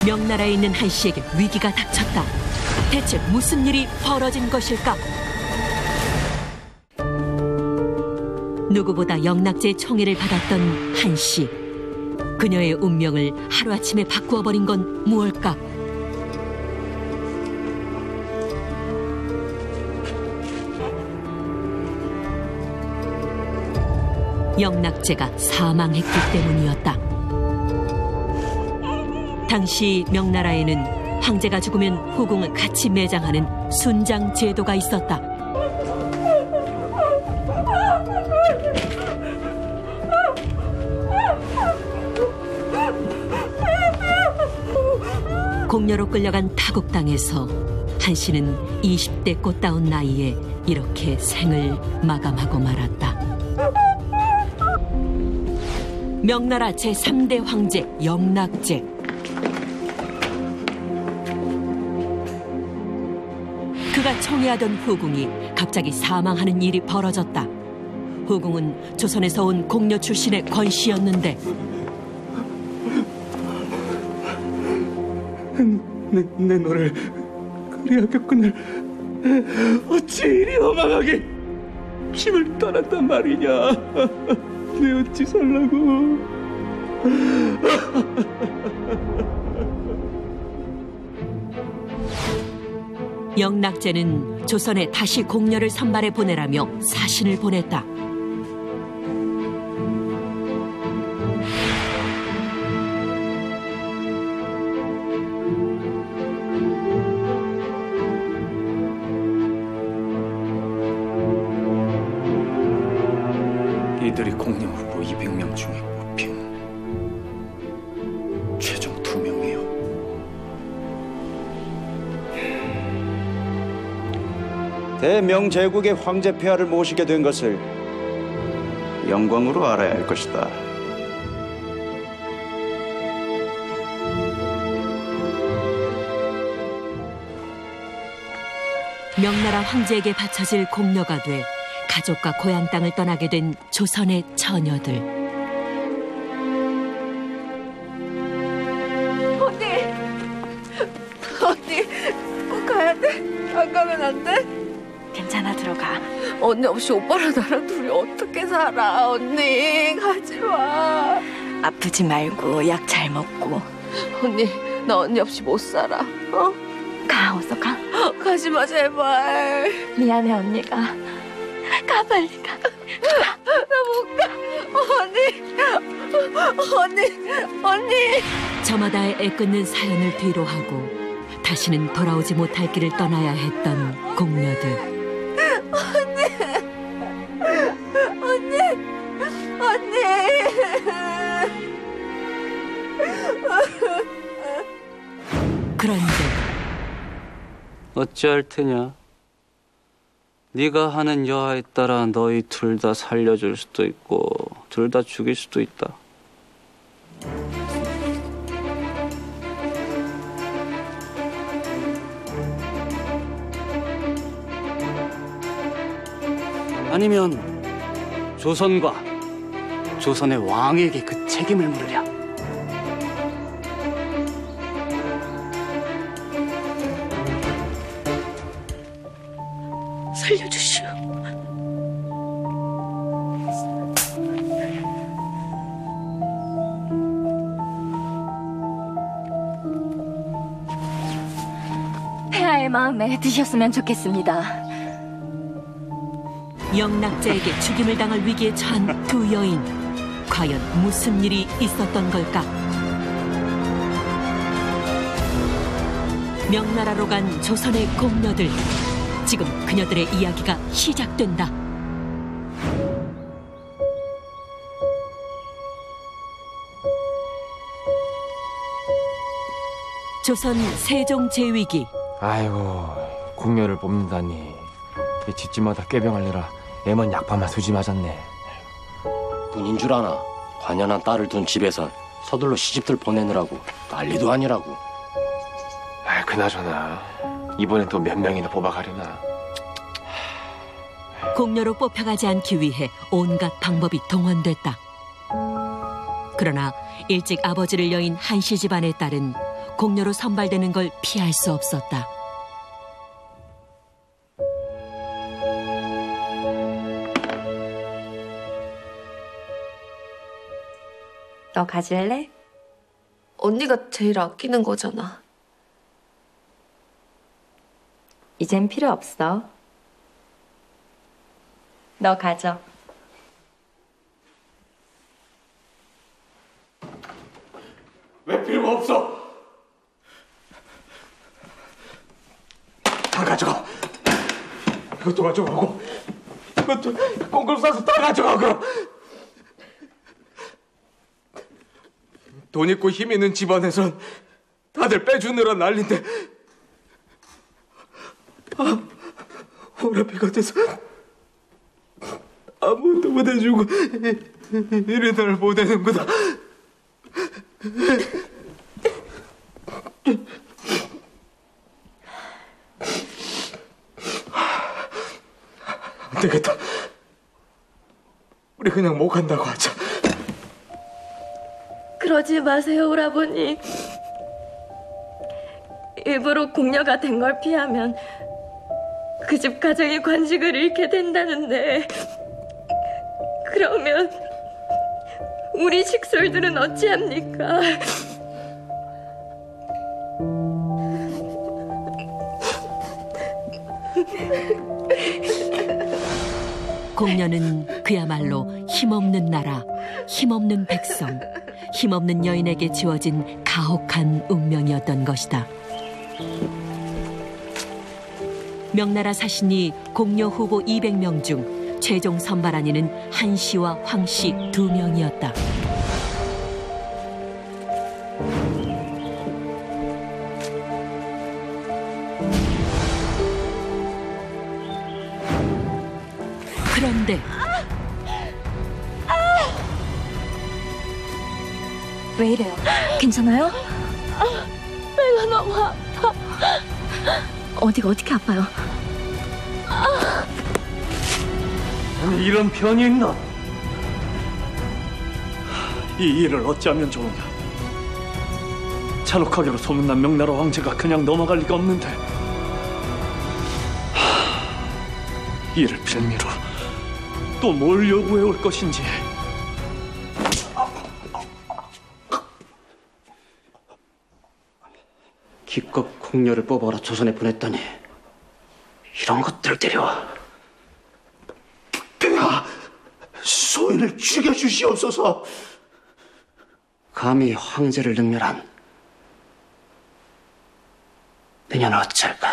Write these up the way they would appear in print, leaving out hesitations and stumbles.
명나라에 있는 한 씨에게 위기가 닥쳤다. 대체 무슨 일이 벌어진 것일까? 누구보다 영락제의 총애를 받았던 한 씨. 그녀의 운명을 하루아침에 바꾸어버린 건 무엇일까? 영락제가 사망했기 때문이었다. 당시 명나라에는 황제가 죽으면 후궁을 같이 매장하는 순장 제도가 있었다. 공녀로 끌려간 타국당에서 한 씨는 20대 꽃다운 나이에 이렇게 생을 마감하고 말았다. 명나라 제3대 황제 영락제. 그가 청해하던 후궁이 갑자기 사망하는 일이 벌어졌다. 후궁은 조선에서 온 공녀 출신의 권씨였는데 내 너를 그리하여 그날 어찌 이리 허망하게 힘을 떠났단 말이냐. 내 어찌 살라고. 영락제는 조선에 다시 공녀를 선발해 보내라며 사신을 보냈다. 이들이 공녀 후보 200명 중에 뽑힌 최종 2명이요. 대명제국의 황제 폐하를 모시게 된 것을 영광으로 알아야 할 것이다. 명나라 황제에게 바쳐질 공녀가 돼 가족과 고향 땅을 떠나게 된 조선의 처녀들. 언니, 꼭 가야 돼? 안 가면 안 돼? 괜찮아, 들어가. 언니 없이 오빠랑 나랑 둘이 어떻게 살아? 언니, 가지 마. 아프지 말고 약 잘 먹고. 언니, 나 언니 없이 못 살아. 어? 가, 어서 가. 가지 마, 제발. 미안해, 언니가. 가, 빨리 가. 나 못 가. 언니. 저마다의 애끓는 사연을 뒤로하고 다시는 돌아오지 못할 길을 떠나야 했던 공녀들. 언니. 그런데 어찌할 테냐? 네가 하는 여하에 따라 너희 둘 다 살려줄 수도 있고 둘 다 죽일 수도 있다. 아니면 조선과 조선의 왕에게 그 책임을 물으랴. 살려주시오. 폐하의 마음에 드셨으면 좋겠습니다. 영락제에게 죽임을 당할 위기에 처한 두 여인. 과연 무슨 일이 있었던 걸까? 명나라로 간 조선의 공녀들. 지금 그녀들의 이야기가 시작된다. 조선 세종 제위기. 아이고, 공녀를 뽑는다니. 이 집집마다 꾀병하느라 애먼 약반만 수지 맞았네. 뿐인 줄 아나. 관연한 딸을 둔 집에선 서둘러 시집들 보내느라고 난리도 아니라고. 아, 그나저나 이번엔 또 몇 명이나 뽑아가려나. 공녀로 뽑혀가지 않기 위해 온갖 방법이 동원됐다. 그러나 일찍 아버지를 여인 한씨 집안의 딸은 공녀로 선발되는 걸 피할 수 없었다. 너 가질래? 언니가 제일 아끼는 거잖아. 이젠 필요 없어. 너 가져. 왜 필요가 없어? 다 가져가. 이것도 가져가고, 이것도 꽁꽁 싸서 다 가져가고. 돈 있고 힘 있는 집안에선 다들 빼주느라 난린데, 호라비가 돼서 아무것도 못 해주고 이래 날 보내는구나. 안 되겠다. 우리 그냥 못 간다고 하자. 그러지 마세요, 오라버니. 일부러 공녀가 된 걸 피하면 그 집 가정의 관직을 잃게 된다는데, 그러면 우리 식솔들은 어찌합니까? 공녀는 그야말로 힘없는 나라, 힘없는 백성, 힘없는 여인에게 지워진 가혹한 운명이었던 것이다. 명나라 사신이 공녀 후보 200명 중 최종 선발한 이는 한씨와 황씨 2명이었다. 그런데 왜 이래요? 괜찮아요? 배가 너무 아파. 어디가 어떻게 아파요? 아니, 이런 편이 있나? 이 일을 어찌하면 좋으냐? 잔혹하게로 소문난 명나라 황제가 그냥 넘어갈 리가 없는데, 이를 빌미로 또 뭘 요구해 올 것인지. 기껏 공녀를 뽑아라 조선에 보냈더니 이런 것들을 데려와. 폐하, 소인을 죽여주시옵소서. 감히 황제를 능멸한 내년은 어쩔까?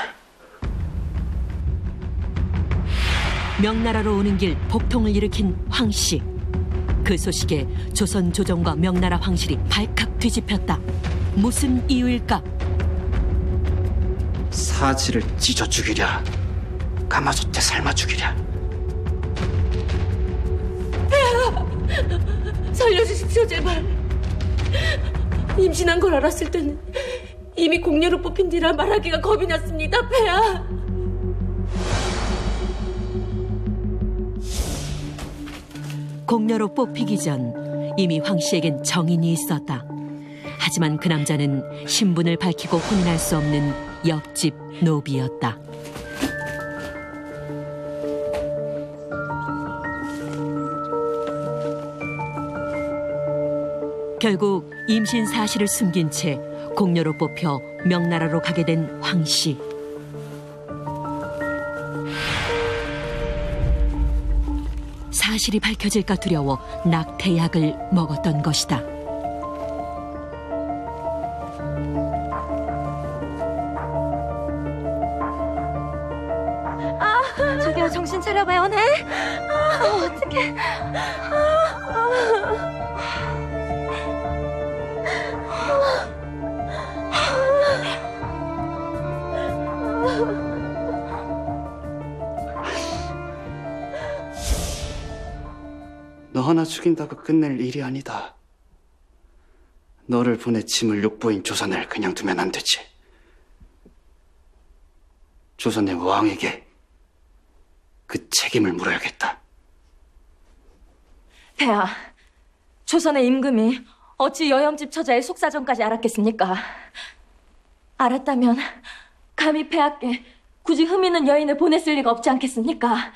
명나라로 오는 길 복통을 일으킨 황씨. 그 소식에 조선 조정과 명나라 황실이 발칵 뒤집혔다. 무슨 이유일까? 사지를 찢어 죽이랴, 가마솥에 삶아 죽이랴. 살려주십시오, 제발. 임신한 걸 알았을 때는 이미 공녀로 뽑힌 뒤라 말하기가 겁이 났습니다, 폐하. 공녀로 뽑히기 전 이미 황씨에겐 정인이 있었다. 하지만 그 남자는 신분을 밝히고 혼인할 수 없는 옆집 노비였다. 결국 임신 사실을 숨긴 채 공녀로 뽑혀 명나라로 가게 된 황씨. 사실이 밝혀질까 두려워 낙태약을 먹었던 것이다. 저기요, 정신 차려봐요, 네? 어떡해. 너 하나 죽인다고 끝낼 일이 아니다. 너를 보내 짐을 육보인 조선을 그냥 두면 안 되지. 조선의 왕에게 그 책임을 물어야겠다. 폐하, 조선의 임금이 어찌 여염집 처자의 속사정까지 알았겠습니까? 알았다면 감히 폐하께 굳이 흠 있는 여인을 보냈을 리가 없지 않겠습니까?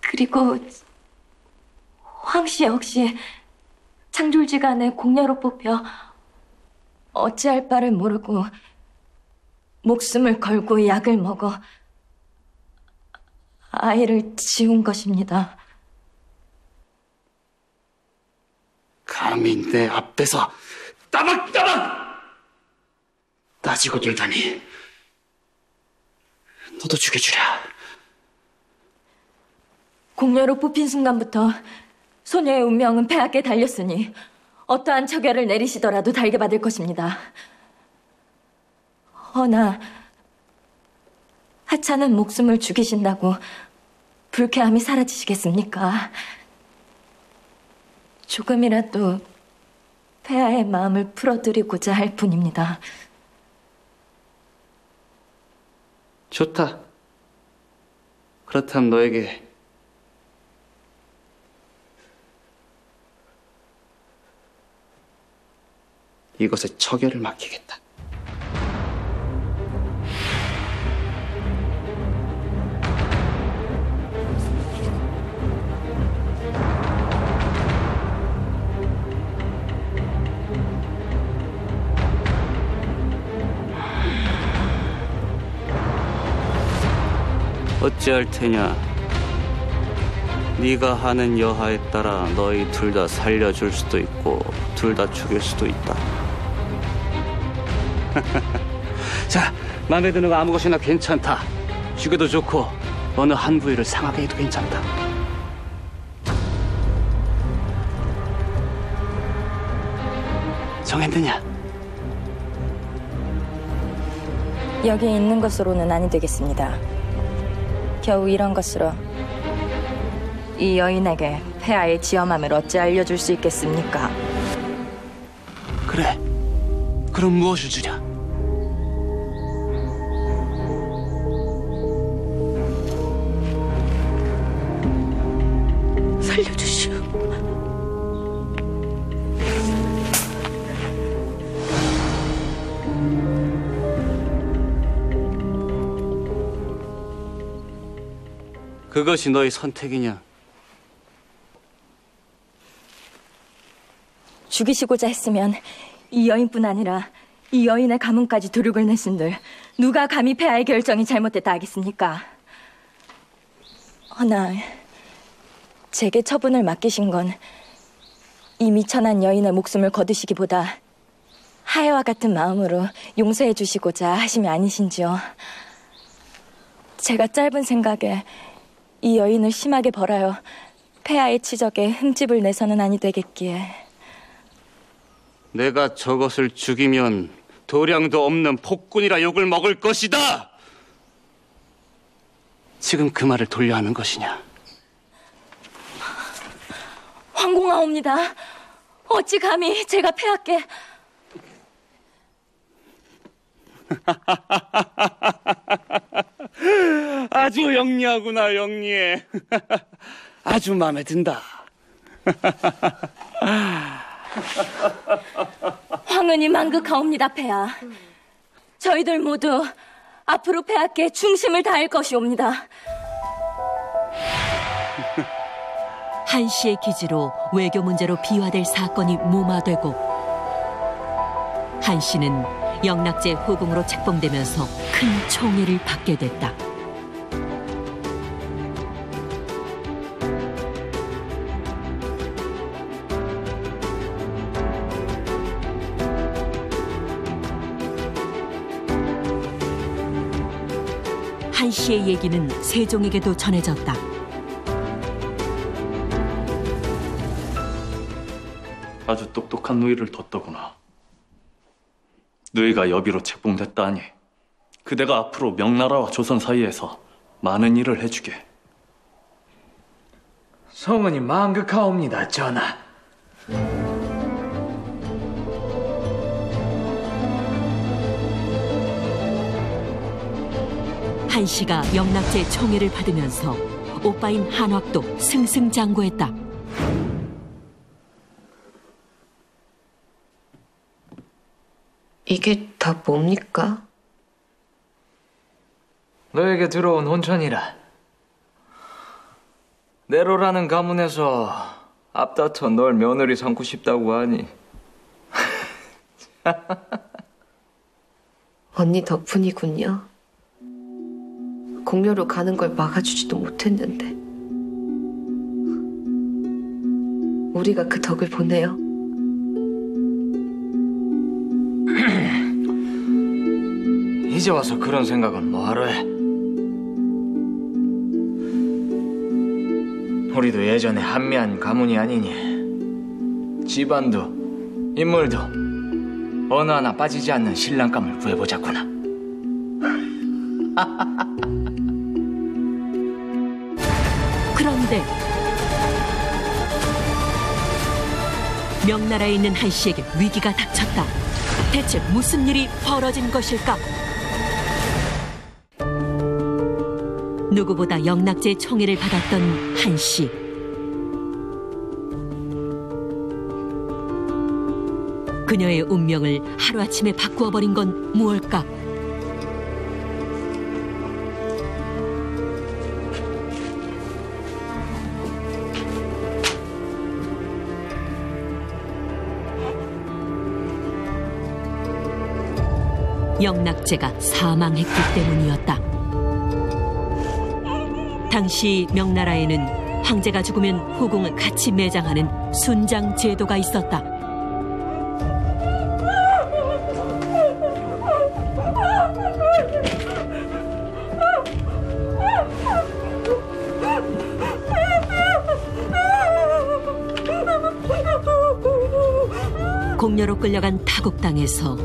그리고 황씨 역시 창졸지간에 공녀로 뽑혀 어찌할 바를 모르고 목숨을 걸고 약을 먹어 아이를 지운 것입니다. 감히 내 앞에서 따박따박 따지고 들다니. 너도 죽여주랴. 공녀로 뽑힌 순간부터 소녀의 운명은 폐하께 달렸으니 어떠한 처결을 내리시더라도 달게 받을 것입니다. 허나 하찮은 목숨을 죽이신다고 불쾌함이 사라지시겠습니까? 조금이라도 폐하의 마음을 풀어드리고자 할 뿐입니다. 좋다. 그렇다면 너에게 이것의 처결을 맡기겠다. 어찌할 테냐? 네가 하는 여하에 따라 너희 둘 다 살려줄 수도 있고 둘 다 죽일 수도 있다. 자, 마음에 드는 거 아무 것이나 괜찮다. 죽여도 좋고 어느 한 부위를 상하게 해도 괜찮다. 정했느냐? 여기 있는 것으로는 아니 되겠습니다. 겨우 이런 것으로 이 여인에게 폐하의 지엄함을 어찌 알려줄 수 있겠습니까? 그래. 그럼 무엇을 주랴? 살려주시오. 그것이 너의 선택이냐? 죽이시고자 했으면 이 여인뿐 아니라 이 여인의 가문까지 두룩을 냈은들 누가 감히 폐하의 결정이 잘못됐다 하겠습니까? 허나 제게 처분을 맡기신 건 이 미천한 여인의 목숨을 거두시기보다 하해와 같은 마음으로 용서해 주시고자 하심이 아니신지요. 제가 짧은 생각에 이 여인을 심하게 벌하여 폐하의 치적에 흠집을 내서는 아니 되겠기에. 내가 저것을 죽이면 도량도 없는 폭군이라 욕을 먹을 것이다. 지금 그 말을 돌려 하는 것이냐? 황공하옵니다. 어찌 감히 제가 폐하께. 아주 영리하구나, 영리해. 아주 마음에 든다. 황은이 만극하옵니다, 폐하. 저희들 모두 앞으로 폐하께 중심을 다할 것이옵니다. 한씨의 기지로 외교 문제로 비화될 사건이 무마되고 한씨는 영락제 후궁으로 책봉되면서 큰 총애를 받게 됐다. 한씨의 얘기는 세종에게도 전해졌다. 아주 똑똑한 누이를 뒀더구나. 누이가 여비로 책봉됐다니 그대가 앞으로 명나라와 조선 사이에서 많은 일을 해주게. 성은이 만극하옵니다, 전하. 한씨가 영락제 총애를 받으면서 오빠인 한학도 승승장구했다. 이게 다 뭡니까? 너에게 들어온 혼천이라. 내로라는 가문에서 앞다퉈 널 며느리 삼고 싶다고 하니. 언니 덕분이군요. 공녀로 가는 걸 막아주지도 못했는데 우리가 그 덕을 보네요. 이제 와서 그런 생각은 뭐하러 해? 우리도 예전에 한미한 가문이 아니니 집안도 인물도 어느 하나 빠지지 않는 신랑감을 구해보자꾸나. 그런데 명나라에 있는 한씨에게 위기가 닥쳤다. 대체 무슨 일이 벌어진 것일까? 누구보다 영락제의 총애를 받았던 한씨. 그녀의 운명을 하루아침에 바꾸어버린 건 무엇일까? 영락제가 사망했기 때문이었다. 당시 명나라에는 황제가 죽으면 후궁을 같이 매장하는 순장 제도가 있었다. 공녀로 끌려간 타국당에서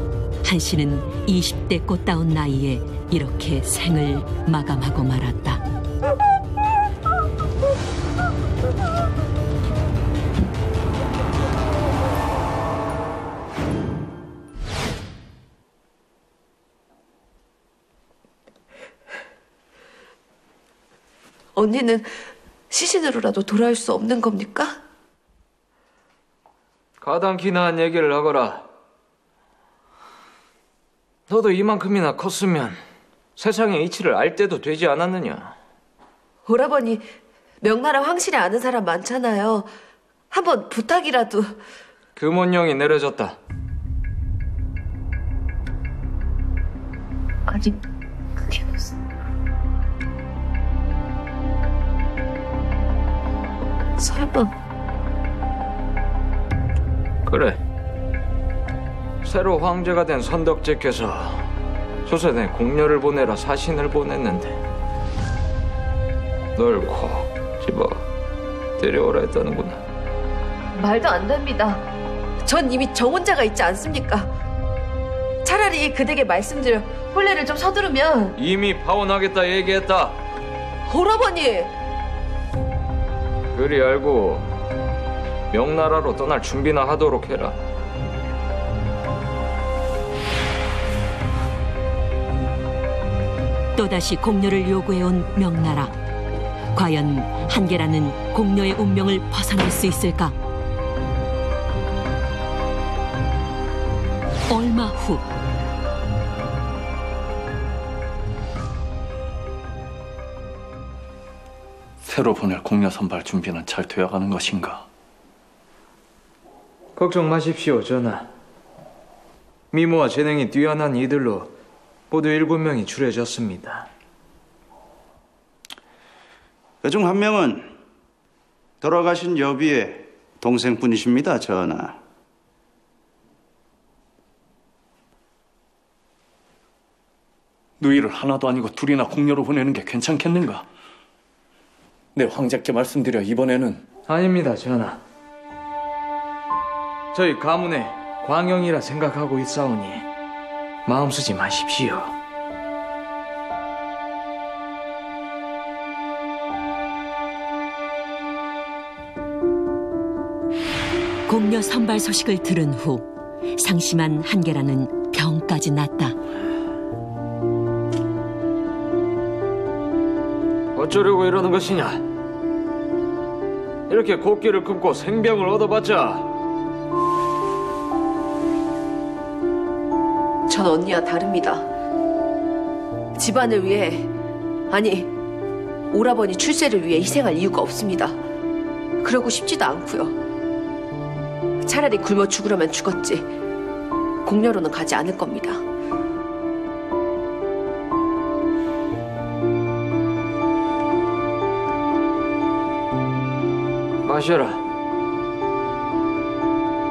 한씨는 20대 꽃다운 나이에 이렇게 생을 마감하고 말았다. 언니는 시신으로라도 돌아올 수 없는 겁니까? 가당키나 한 얘기를 하거라. 너도 이만큼이나 컸으면 세상의 이치를 알 때도 되지 않았느냐? 오라버니, 명나라 황실에 아는 사람 많잖아요. 한번 부탁이라도. 금원령이 내려졌다. 아니, 그게 무슨... 설마... 그래. 새로 황제가 된 선덕제께서 조선에 공녀를 보내라 사신을 보냈는데 널 꼭 집어 데려오라 했다는구나. 말도 안 됩니다. 전 이미 정혼자가 있지 않습니까? 차라리 그대에게 말씀드려 혼례를 좀 서두르면. 이미 파혼하겠다 얘기했다. 오라버니! 그리 알고 명나라로 떠날 준비나 하도록 해라. 또다시 공녀를 요구해온 명나라. 과연 한계라는 공녀의 운명을 벗어날 수 있을까? 얼마 후 새로 보낼 공녀 선발 준비는 잘 되어가는 것인가? 걱정 마십시오, 전하. 미모와 재능이 뛰어난 이들로 모두 7명이 추려졌습니다. 그중 한 명은 돌아가신 여비의 동생분이십니다, 전하. 누이를 하나도 아니고 둘이나 공녀로 보내는 게 괜찮겠는가? 내 황제께 말씀드려 이번에는. 아닙니다, 전하. 저희 가문의 광영이라 생각하고 있사오니 마음 쓰지 마십시오. 공녀 선발 소식을 들은 후 상심한 한계라는 병까지 났다. 어쩌려고 이러는 것이냐? 이렇게 곡기를 끊고 생병을 얻어봤자 전 언니와 다릅니다. 집안을 위해, 아니, 오라버니 출세를 위해 희생할 이유가 없습니다. 그러고 싶지도 않고요. 차라리 굶어 죽으려면 죽었지 공녀로는 가지 않을 겁니다. 마셔라.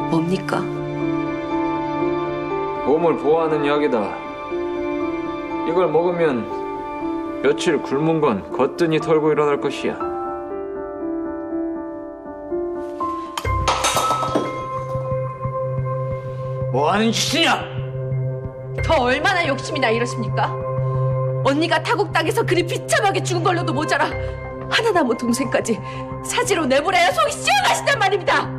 뭡니까? 몸을 보호하는 약이다. 이걸 먹으면 며칠 굶은 건 거뜬히 털고 일어날 것이야. 뭐하는 짓이냐? 더 얼마나 욕심이 나 이러십니까? 언니가 타국 땅에서 그리 비참하게 죽은 걸로도 모자라 하나 남은 동생까지 사지로 내보내야 속이 시원하시단 말입니다.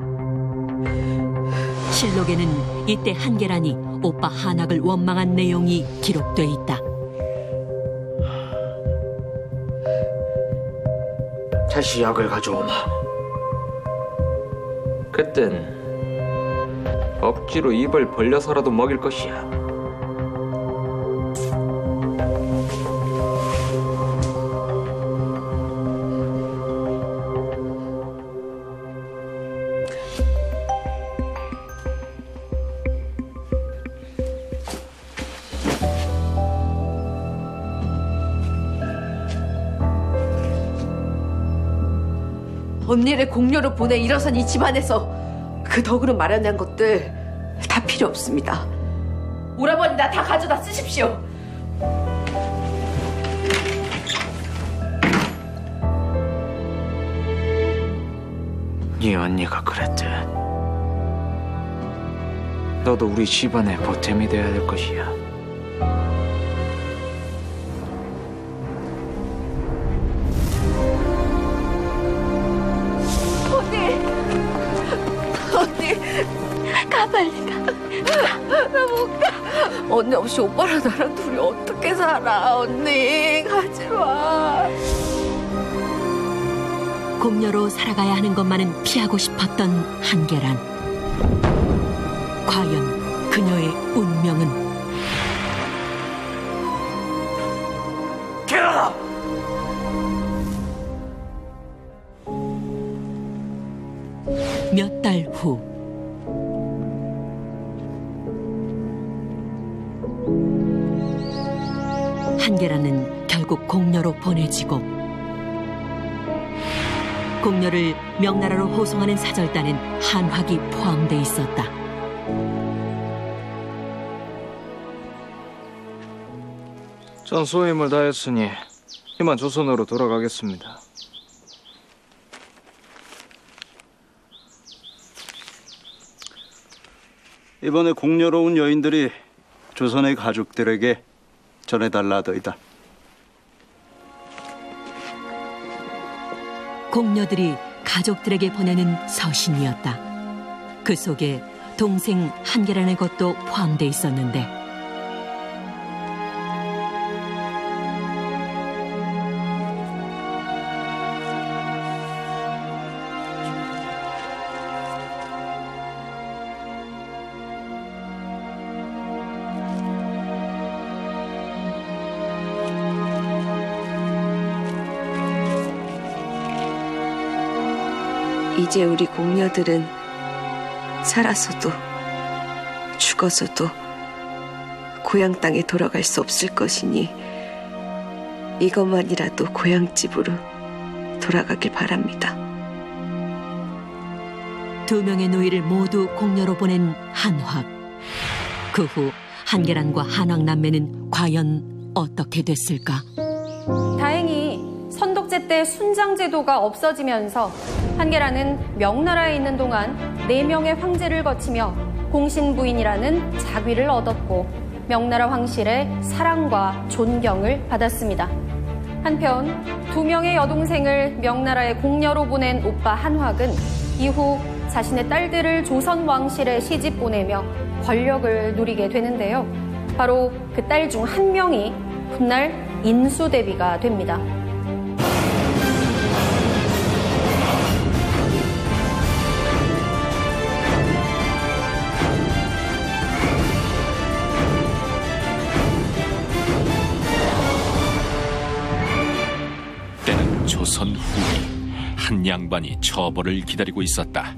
실록에는 이때 한계란이 오빠 한학을 원망한 내용이 기록돼 있다. 다시 약을 가져오마. 그땐 억지로 입을 벌려서라도 먹일 것이야. 언니를 공녀로 보내 일어선 이 집안에서 그 덕으로 마련한 것들 다 필요 없습니다. 오라버니 나 다 가져다 쓰십시오. 네 언니가 그랬대. 너도 우리 집안의 보탬이 돼야 될 것이야. 가 빨리 가. 나 못 가. 언니 없이 오빠랑 나랑 둘이 어떻게 살아. 언니 가지 마. 공녀로 살아가야 하는 것만은 피하고 싶었던 한계란. 과연 그녀의 운명은? 몇 달 후 한계란은 결국 공녀로 보내지고 공녀를 명나라로 호송하는 사절단엔 한학이 포함돼 있었다. 전 소임을 다했으니 이만 조선으로 돌아가겠습니다. 이번에 공녀로 온 여인들이 조선의 가족들에게 전해달라더이다. 공녀들이 가족들에게 보내는 서신이었다. 그 속에 동생 한계란의 것도 포함돼 있었는데 이제 우리 공녀들은 살아서도 죽어서도 고향 땅에 돌아갈 수 없을 것이니 이것만이라도 고향집으로 돌아가길 바랍니다. 두 명의 노이를 모두 공녀로 보낸 한학. 그 후 한계란과 한학 남매는 과연 어떻게 됐을까? 다행히 선독제 때 순장제도가 없어지면서 한계란은 명나라에 있는 동안 4명의 황제를 거치며 공신부인이라는 자귀를 얻었고 명나라 황실의 사랑과 존경을 받았습니다. 한편 2명의 여동생을 명나라에 공녀로 보낸 오빠 한학은 이후 자신의 딸들을 조선 왕실에 시집 보내며 권력을 누리게 되는데요. 바로 그 딸 중 한 명이 훗날 인수대비가 됩니다. 조선 후기 한 양반이 처벌을 기다리고 있었다.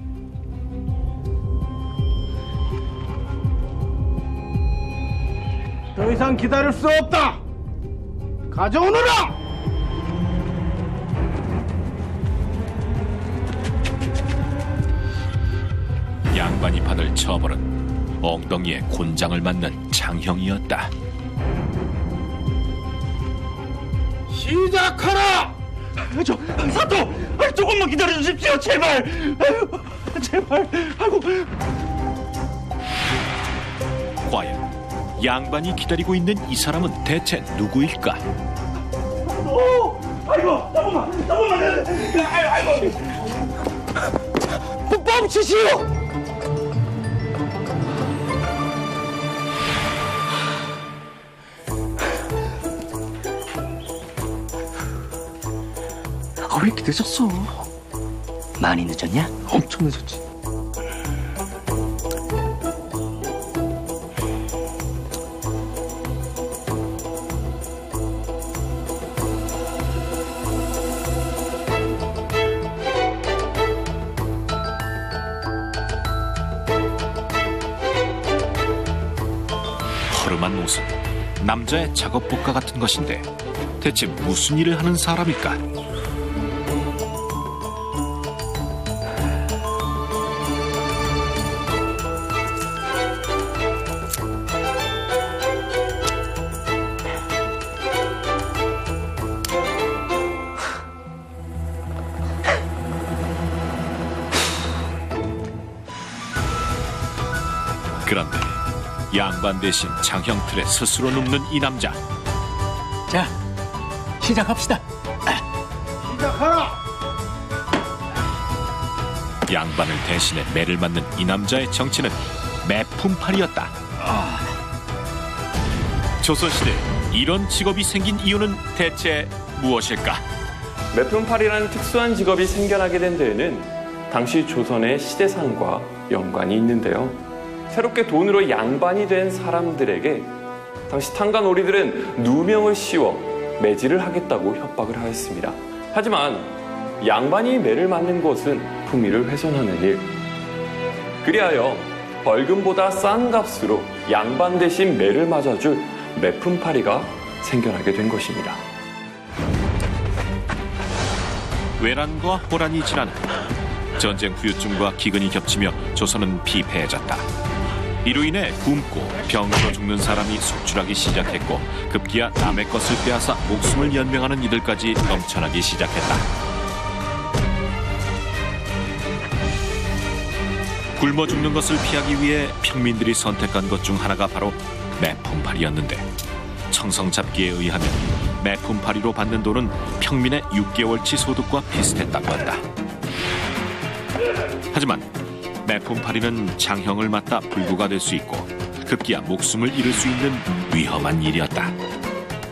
더 이상 기다릴 수 없다. 가져오너라. 양반이 받을 처벌은 엉덩이에 곤장을 맞는 장형이었다. 시작하라. 사또, 조금만 기다려 주십시오, 제발. 아이고, 제발. 아이고. 과연 양반이 기다리고 있는 이 사람은 대체 누구일까? 아이고, 조금만. 아이고. 멈추시오. 왜 이렇게 늦었어? 많이 늦었냐? 엄청 늦었지. 허름한 옷은 남자의 작업복과 같은 것인데 대체 무슨 일을 하는 사람일까? 그런데 양반 대신 장형 틀에 스스로 눕는 이 남자. 자, 시작합시다. 시작하라. 양반을 대신해 매를 맞는 이 남자의 정체는 매품팔이였다. 조선시대 이런 직업이 생긴 이유는 대체 무엇일까? 매품팔이라는 특수한 직업이 생겨나게 된 데에는 당시 조선의 시대상과 연관이 있는데요. 새롭게 돈으로 양반이 된 사람들에게 당시 탄가놀이들은 누명을 씌워 매질을 하겠다고 협박을 하였습니다. 하지만 양반이 매를 맞는 것은 품위를 훼손하는 일. 그리하여 벌금보다 싼 값으로 양반 대신 매를 맞아줄 매품팔이가 생겨나게 된 것입니다. 외란과 호란이 지나는 전쟁 후유증과 기근이 겹치며 조선은 피폐해졌다. 이로 인해 굶고 병으로 죽는 사람이 속출하기 시작했고 급기야 남의 것을 빼앗아 목숨을 연명하는 이들까지 넘쳐나기 시작했다. 굶어 죽는 것을 피하기 위해 평민들이 선택한 것 중 하나가 바로 매품팔이였는데 청성잡기에 의하면 매품팔이로 받는 돈은 평민의 6개월치 소득과 비슷했다고 한다. 하지만 매품팔이는 장형을 맞다 불구가 될 수 있고 급기야 목숨을 잃을 수 있는 위험한 일이었다.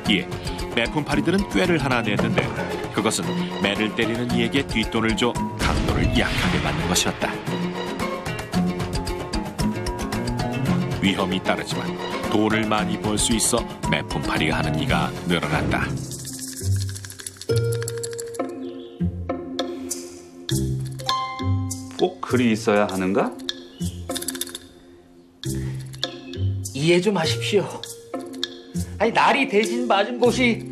이에 매품팔이들은 꾀를 하나 냈는데 그것은 매를 때리는 이에게 뒷돈을 줘 강도를 약하게 받는 것이었다. 위험이 따르지만 돈을 많이 벌 수 있어 매품팔이가 하는 이가 늘어났다. 꼭 글이 있어야 하는가? 이해 좀 하십시오. 아니, 날이 대신 맞은 곳이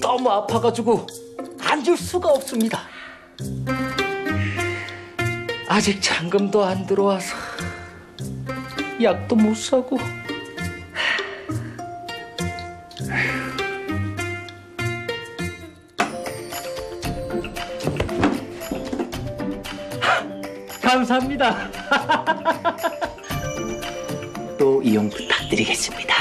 너무 아파가지고 앉을 수가 없습니다. 아직 잔금도 안 들어와서 약도 못 사고. 감사합니다. 또 이용 부탁드리겠습니다.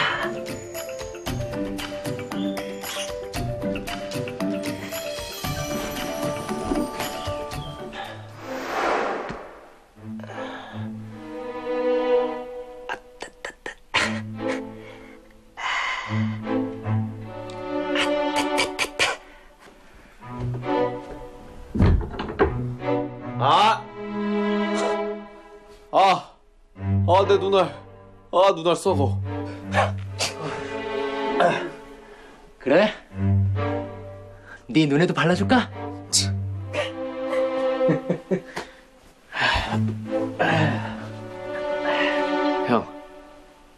내 눈알. 눈알 썩어. 그래? 네 눈에도 발라줄까? 형,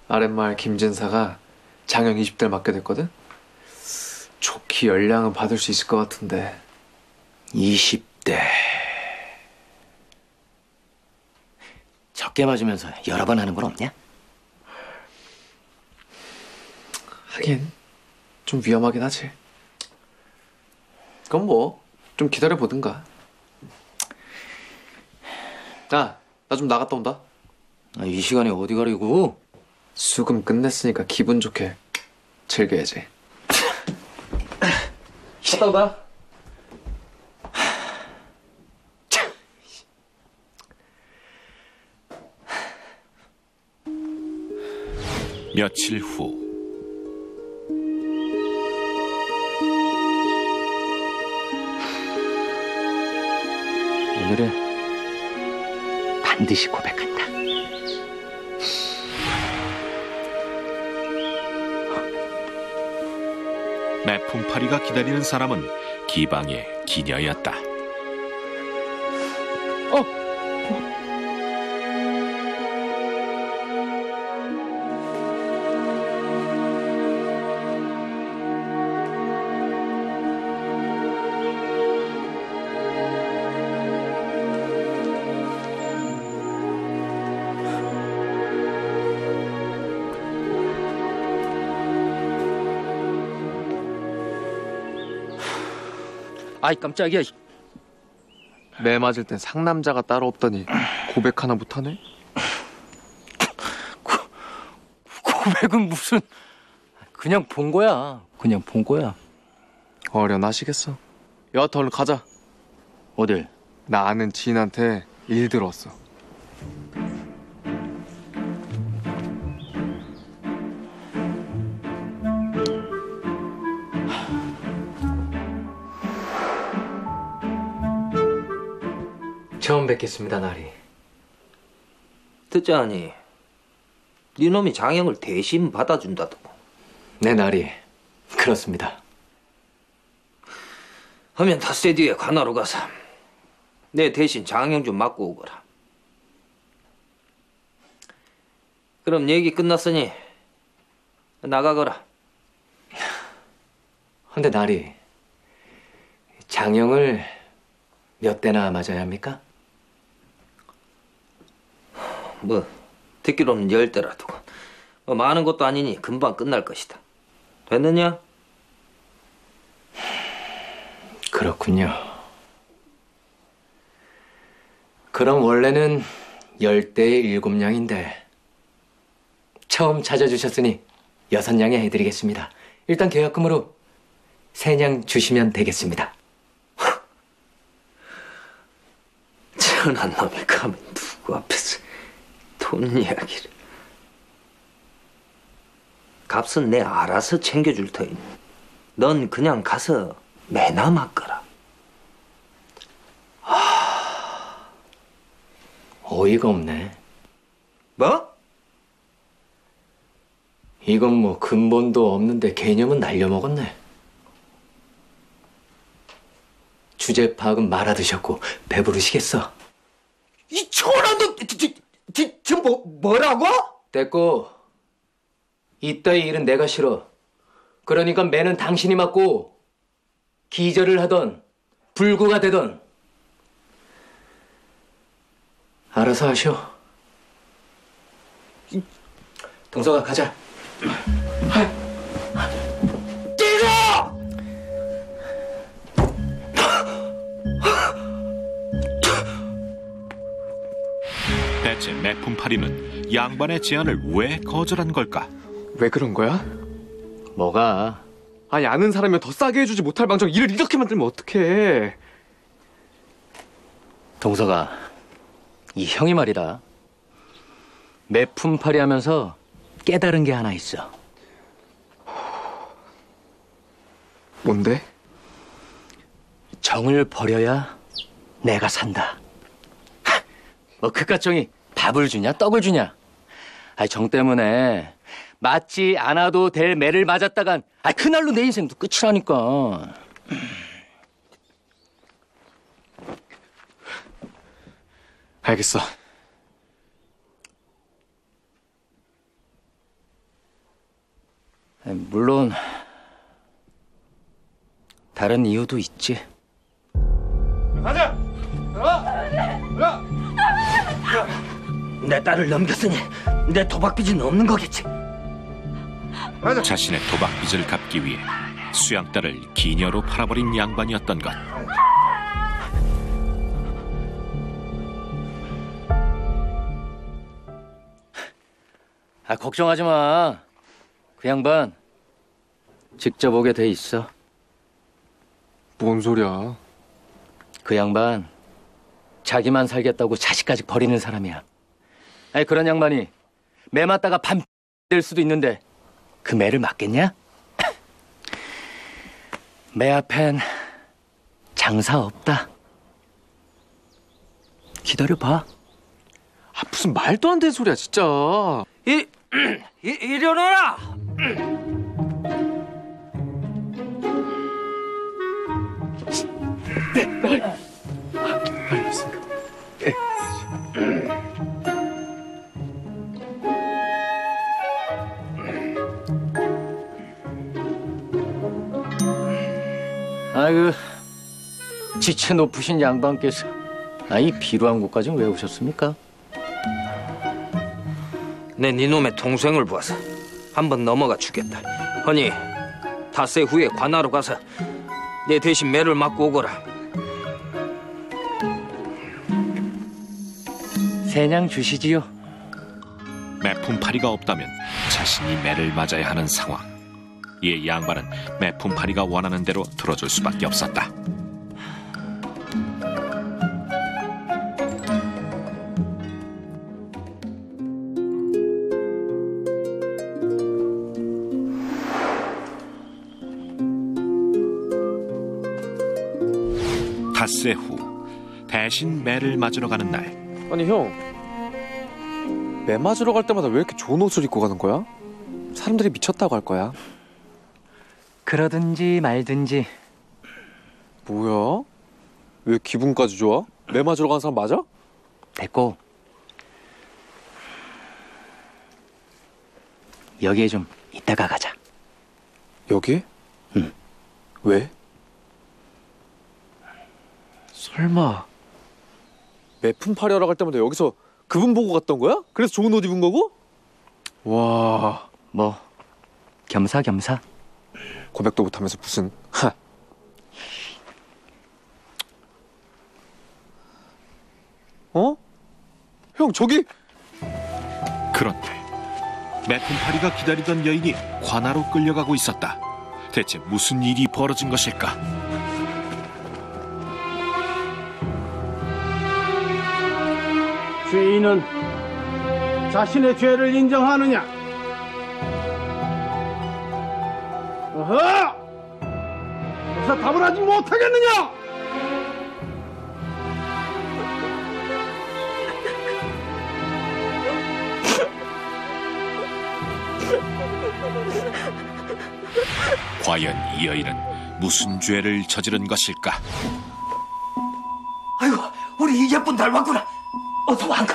아랫마을 김진사가 장영 20대를 맡게 됐거든? 좋게 연량은 받을 수 있을 것 같은데. 20대. 적게 맞으면서 여러 번 하는 건 없냐? 하긴 좀 위험하긴 하지. 그건 뭐 좀 기다려보든가. 나 좀 나갔다 온다. 이 시간에 어디 가려고? 수금 끝냈으니까 기분 좋게 즐겨야지. 갔다 온다. 며칠 후 오늘은 반드시 고백한다. 매품파리가 기다리는 사람은 기방의 기녀였다. 아이 깜짝이야. 매 맞을 땐 상남자가 따로 없더니 고백 하나 못하네? 고백은 무슨. 그냥 본 거야. 그냥 본 거야. 어련하시겠어. 여하튼 얼른 가자. 어딜? 나 아는 지인한테 일 들어왔어. 처음 뵙겠습니다, 나리. 듣자하니 네 놈이 장영을 대신 받아준다더고. 네, 나리. 그렇습니다. 하면 닷새 뒤에 관하로 가서 내 대신 장영 좀 맡고 오거라. 그럼 얘기 끝났으니 나가거라. 근데 나리, 장영을 몇 대나 맞아야 합니까? 뭐 듣기로는 10대라도. 뭐 많은 것도 아니니 금방 끝날 것이다. 됐느냐? 그렇군요. 그럼 원래는 10대에 7냥인데 처음 찾아주셨으니 6냥 해드리겠습니다. 일단 계약금으로 3냥 주시면 되겠습니다. 천한 놈이 가면 누구 앞에서 돈 이야기를. 값은 내 알아서 챙겨줄 터이니 넌 그냥 가서 매나 맡거라. 어이가 없네. 뭐? 이건 뭐 근본도 없는데 개념은 날려먹었네. 주제 파악은 말아드셨고 배부르시겠어. 이 초라한 놈! 뭐라고? 됐고, 이따위 일은 내가 싫어. 그러니까 매는 당신이 맡고 기절을 하던 불구가 되던 알아서 하셔. 동서가 가자. 대체 매품파리는 양반의 제안을 왜 거절한 걸까? 왜 그런 거야? 뭐가? 아니 아는 사람이면 더 싸게 해주지 못할 망정 일을 이렇게 만들면 어떡해. 동서가, 이 형이 말이다. 매품팔이 하면서 깨달은 게 하나 있어. 뭔데? 정을 버려야 내가 산다. 뭐 그깟 정이 밥을 주냐 떡을 주냐. 아니 정 때문에 맞지 않아도 될 매를 맞았다간 그날로 내 인생도 끝이라니까. 알겠어. 물론 다른 이유도 있지. 가자! 내 딸을 넘겼으니 내 도박빚은 없는 거겠지. 자신의 도박빚을 갚기 위해 수양딸을 기녀로 팔아버린 양반이었던 것. 걱정하지 마. 그 양반 직접 오게 돼 있어. 뭔 소리야? 그 양반 자기만 살겠다고 자식까지 버리는 사람이야. 그런 양반이 매 맞다가 밤 될 수도 있는데 그 매를 맞겠냐? 매 앞엔 장사 없다. 기다려봐. 무슨 말도 안 되는 소리야 진짜. 이리 오너라. 아이고, 지체 높으신 양반께서 이 비루한 곳까지는 왜 오셨습니까? 내 니놈의 동생을 보아서 한번 넘어가 주겠다. 허니 닷새 후에 관하로 가서 내 대신 매를 맞고 오거라. 세냥 주시지요. 매품팔이가 없다면 자신이 매를 맞아야 하는 상황. 이에 양반은 매품팔이가 원하는 대로 들어줄 수밖에 없었다. 닷새 후 대신 매를 맞으러 가는 날. 아니 형, 매 맞으러 갈 때마다 왜 이렇게 좋은 옷을 입고 가는 거야? 사람들이 미쳤다고 할 거야. 그러든지 말든지. 뭐야? 왜 기분까지 좋아? 매 맞으러 가는 사람 맞아? 됐고, 여기에 좀 이따가 가자. 여기? 응. 왜? 설마 매품팔이 하러 갈 때마다 여기서 그분 보고 갔던 거야? 그래서 좋은 옷 입은 거고? 와... 뭐 겸사겸사. 고백도 못하면서 무슨... 하. 어? 형 저기... 그런데 매품팔이가 기다리던 여인이 관하로 끌려가고 있었다. 대체 무슨 일이 벌어진 것일까? 죄인은 자신의 죄를 인정하느냐? 어허! 어서 답을 하지 못하겠느냐? 과연 이 여인은 무슨 죄를 저지른 것일까? 아이고, 우리 예쁜 달 왔구나. 어서 와, 안가.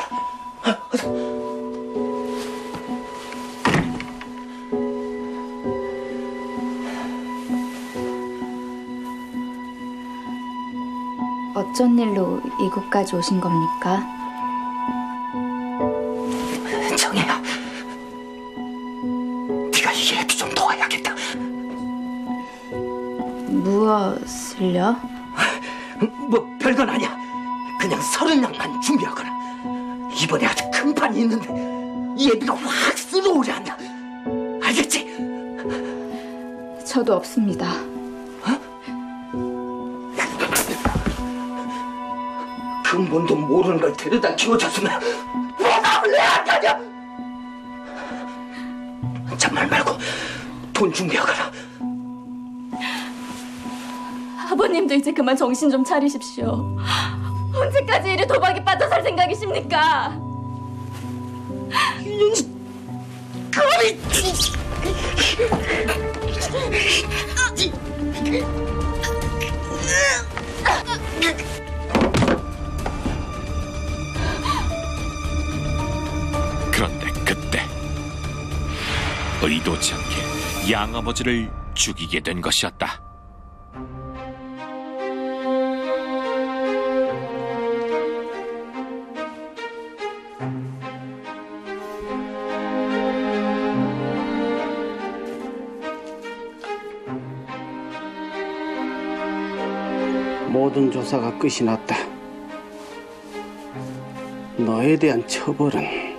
어쩐 일로 이곳까지 오신 겁니까? 정혜야, 네가 이 애비 좀 도와야겠다. 무엇을요? 뭐 별건 아니야. 그냥 30냥만 준비하거라. 이번에 아주 큰 판이 있는데 이 애비가 확 쓸어오려 한다. 알겠지? 저도 없습니다. 근본도 모르는 걸 데려다 키워줬으면 보답을 내야 한다냐? 잔말 말고 돈 준비하거라. 아버님도 이제 그만 정신 좀 차리십시오. 언제까지 이리 도박에 빠져 살 생각이십니까? 양아버지를 죽이게 된 것이었다. 모든 조사가 끝이 났다. 너에 대한 처벌은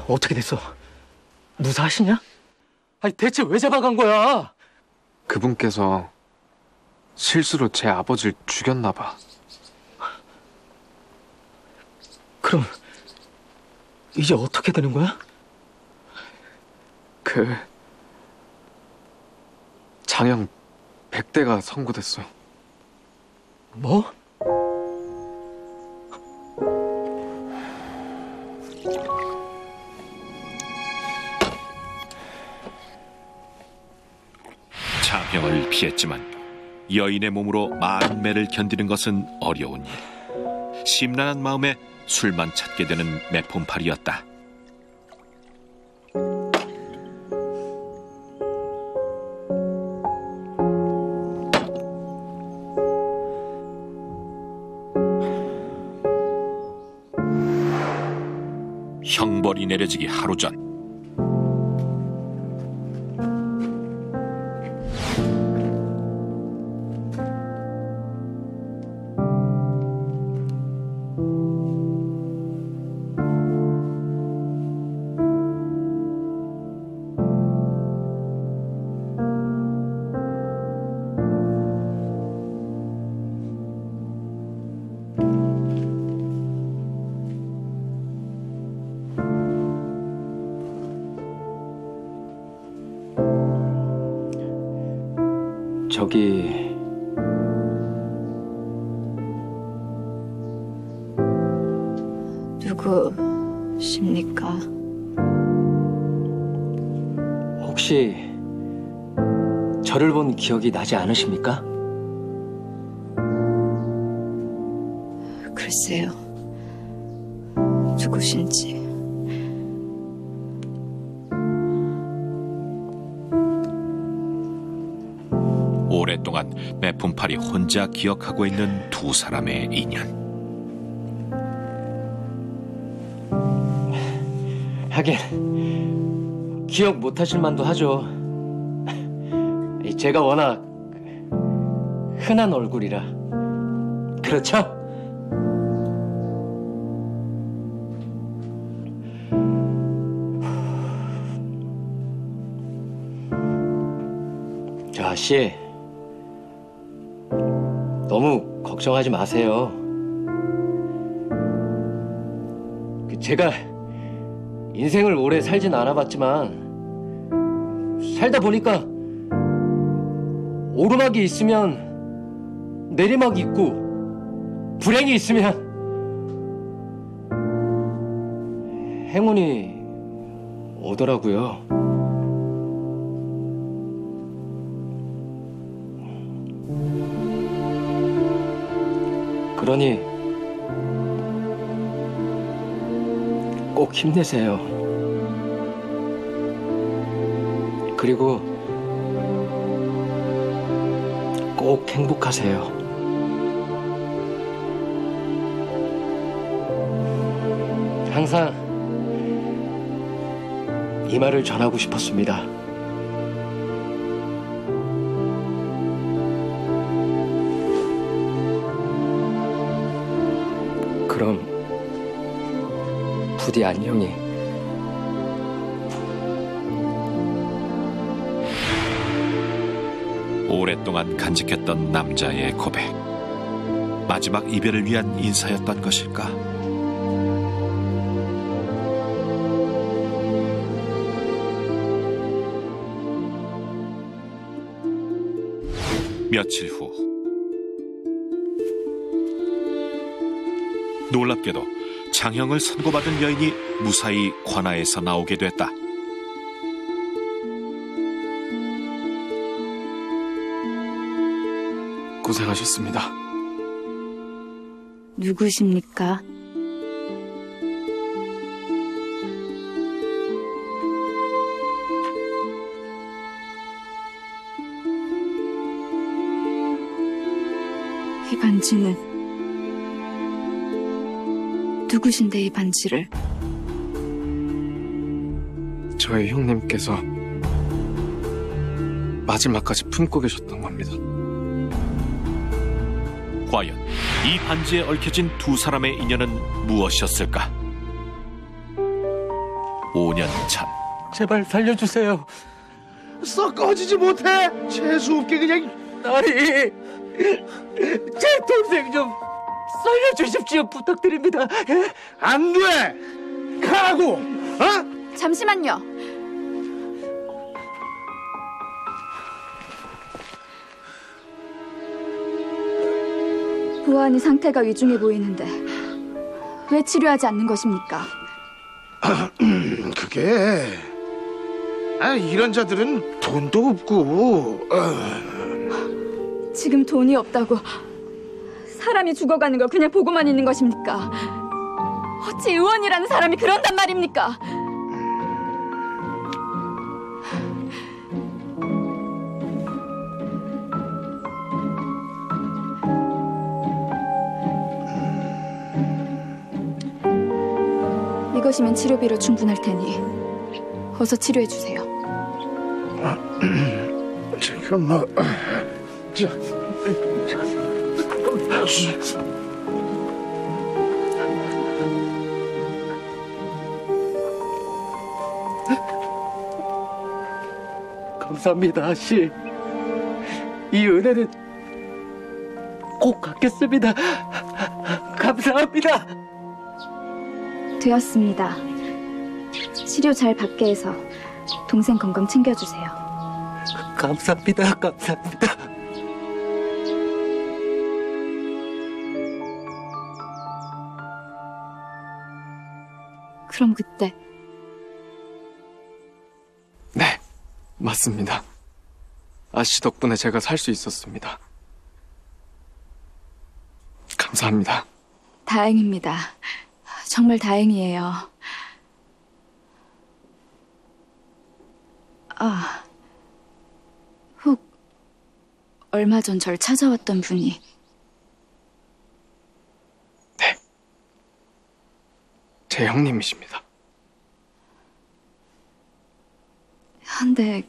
어떻게 됐어? 무사하시냐? 아니 대체 왜 잡아간 거야? 그분께서 실수로 제 아버지를 죽였나 봐. 그럼 이제 어떻게 되는 거야? 장형 100대가 선고됐어. 뭐? 자병을 피했지만 여인의 몸으로 많은 매를 견디는 것은 어려운 일. 심란한 마음에 술만 찾게 되는 매품팔이였다. 형벌이 내려지기 하루 전 저기 누구십니까? 혹시 저를 본 기억이 나지 않으십니까? 글쎄요. 누구신지. 오랫동안 매품팔이 혼자 기억하고 있는 두 사람의 인연. 하긴 기억 못하실 만도 하죠. 제가 워낙 흔한 얼굴이라. 그렇죠? 저 아씨, 너무 걱정하지 마세요. 제가 인생을 오래 살진 않아봤지만 살다 보니까 오르막이 있으면 내리막이 있고 불행이 있으면 행운이 오더라고요. 그러니 꼭 힘내세요. 그리고 꼭 행복하세요. 항상 이 말을 전하고 싶었습니다. 그럼 부디 안녕히. 오랫동안 간직했던 남자의 고백. 마지막 이별을 위한 인사였던 것일까? 며칠 후 놀랍게도 장형을 선고받은 여인이 무사히 관아에서 나오게 됐다. 고생하셨습니다. 누구십니까? 이 반지는 누구신데 이 반지를? 저희 형님께서 마지막까지 품고 계셨던 겁니다. 과연 이 반지에 얽혀진 두 사람의 인연은 무엇이었을까? 5년 전 제발 살려주세요. 썩 꺼지지 못해. 재수없게 그냥. 아니, 제 동생 좀 살려주십시오. 부탁드립니다. 안 돼. 가라고. 어? 잠시만요. 보안이 상태가 위중해 보이는데 왜 치료하지 않는 것입니까? 그게 이런 자들은 돈도 없고 지금 돈이 없다고 사람이 죽어가는 걸 그냥 보고만 있는 것입니까? 어찌 의원이라는 사람이 그런단 말입니까? 이것이면 치료비로 충분할 테니 어서 치료해 주세요. 잠깐만. 감사합니다, 아씨. 이 은혜는 꼭 갚겠습니다. 감사합니다. 되었습니다. 치료 잘 받게 해서 동생 건강 챙겨주세요. 감사합니다. 감사합니다. 그럼 그때 네, 맞습니다. 아씨 덕분에 제가 살 수 있었습니다. 감사합니다. 다행입니다. 정말 다행이에요. 혹 얼마 전 절 찾아왔던 분이 제 형님이십니다. 한데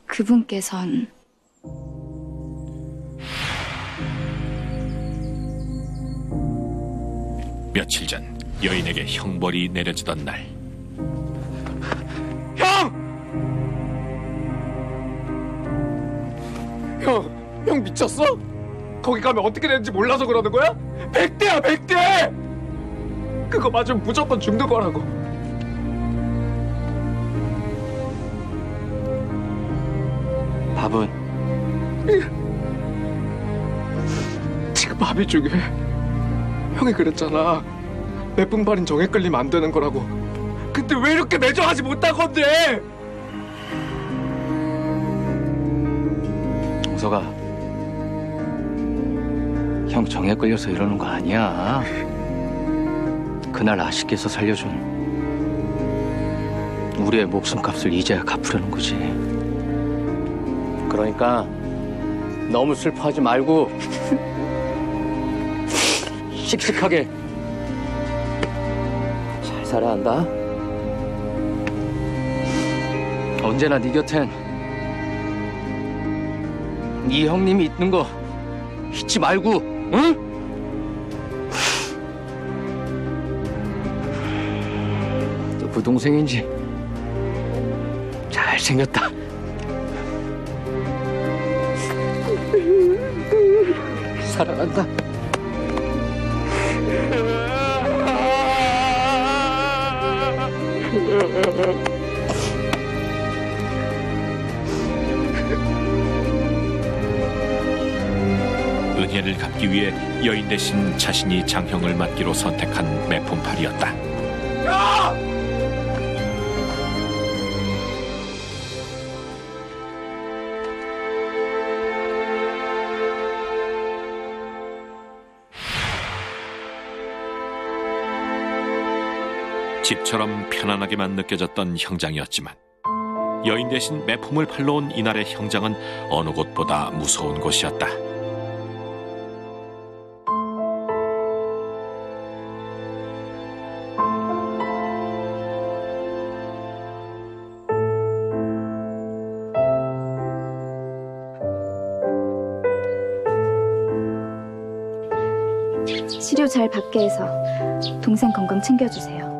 그분께선 며칠 전 여인에게 형벌이 내려지던 날, 형 미쳤어? 거기 가면 어떻게 되는지 몰라서 그러는 거야? 100대야 100대! 그거 맞으면 무조건 죽는 거라고. 밥은? 지금 밥이 중요해. 형이 그랬잖아. 매뿐팔인 정에 끌리면 안 되는 거라고. 근데 왜 이렇게 매정하지 못한 건데? 정서가, 형 정에 끌려서 이러는 거 아니야. 그날 아씨께서 살려준 우리의 목숨값을 이제야 갚으려는 거지. 그러니까 너무 슬퍼하지 말고 씩씩하게 잘 살아야 한다. 언제나 네 곁엔 네 형님이 있는 거 잊지 말고, 응? 누구 동생인지 잘생겼다. 사랑한다. 은혜를 갚기 위해 여인 대신 자신이 장형을 맡기로 선택한 매품팔이었다. 집처럼 편안하게만 느껴졌던 형장이었지만 여인 대신 매품을 팔러 온 이날의 형장은 어느 곳보다 무서운 곳이었다. 치료 잘 받게 해서 동생 건강 챙겨주세요.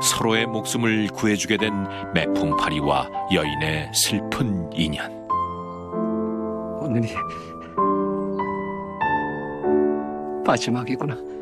서로의 목숨을 구해주게 된 매품파리와 여인의 슬픈 인연. 오늘이 마지막이구나.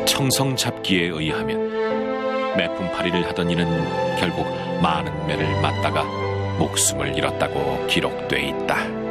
청성 잡기에 의하면 매품파리를 하던 이는 결국 많은 매를 맞다가 목숨을 잃었다고 기록돼 있다.